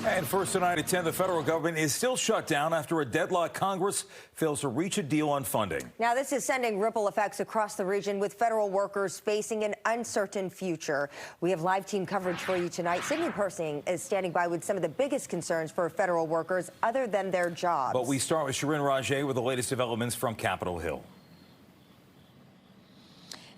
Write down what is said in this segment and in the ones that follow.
And first tonight at 10, the federal government is still shut down after a deadlocked Congress fails to reach a deal on funding. Now, this is sending ripple effects across the region with federal workers facing an uncertain future. We have live team coverage for you tonight. Sydney Persing is standing by with some of the biggest concerns for federal workers other than their jobs. But we start with Shirin Rajay with the latest developments from Capitol Hill.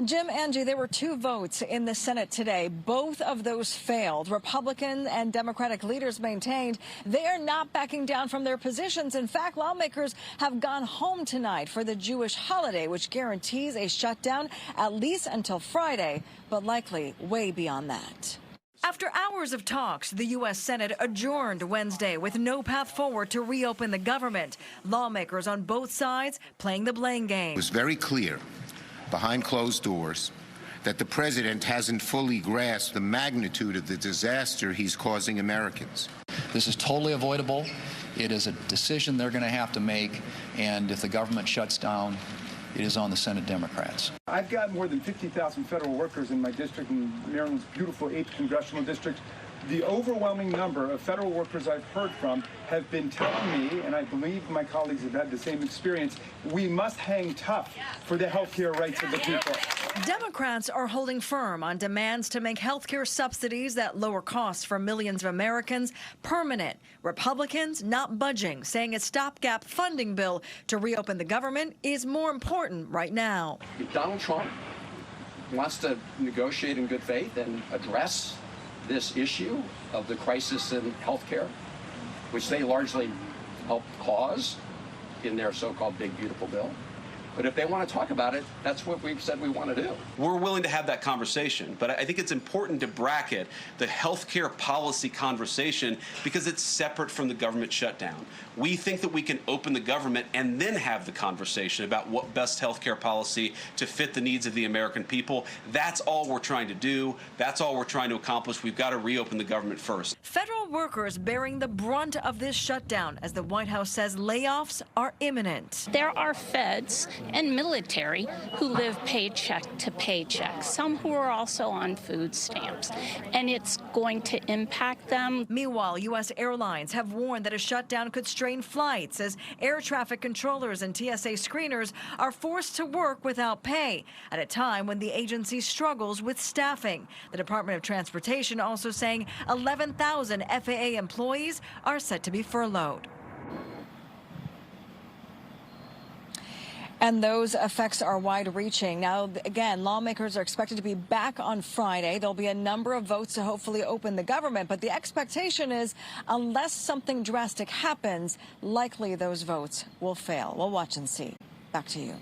Jim, Angie, there were two votes in the Senate today. Both of those failed. Republican and Democratic leaders maintained they are not backing down from their positions. In fact, lawmakers have gone home tonight for the Jewish holiday, which guarantees a shutdown at least until Friday, but likely way beyond that. After hours of talks, the U.S. Senate adjourned Wednesday with no path forward to reopen the government. Lawmakers on both sides playing the blame game. It was very clear behind closed doors that the president hasn't fully grasped the magnitude of the disaster he's causing Americans. This is totally avoidable. It is a decision they're going to have to make, and if the government shuts down, it is on the Senate Democrats. I've got more than 50,000 federal workers in my district, in Maryland's beautiful 8th congressional district. The overwhelming number of federal workers I've heard from have been telling me, and I believe my colleagues have had the same experience, we must hang tough for the health care rights of the people. Democrats are holding firm on demands to make health care subsidies that lower costs for millions of Americans permanent. Republicans not budging, saying a stopgap funding bill to reopen the government is more important right now. If Donald Trump wants to negotiate in good faith and address this issue of the crisis in health care, which they largely helped cause in their so-called big, beautiful bill. But if they want to talk about it, that's what we've said we want to do. We're willing to have that conversation, but I think it's important to bracket the healthcare policy conversation because it's separate from the government shutdown. We think that we can open the government and then have the conversation about what best healthcare policy to fit the needs of the American people. That's all we're trying to do. That's all we're trying to accomplish. We've got to reopen the government first. Federal workers bearing the brunt of this shutdown as the White House says layoffs are imminent. There are feds and military who live paycheck to paycheck, some who are also on food stamps, and it's going to impact them. Meanwhile, U.S. airlines have warned that a shutdown could strain flights as air traffic controllers and TSA screeners are forced to work without pay at a time when the agency struggles with staffing. The Department of Transportation also saying 11,000 FAA employees are set to be furloughed. And those effects are wide-reaching. Now, again, lawmakers are expected to be back on Friday. There'll be a number of votes to hopefully open the government. But the expectation is, unless something drastic happens, likely those votes will fail. We'll watch and see. Back to you.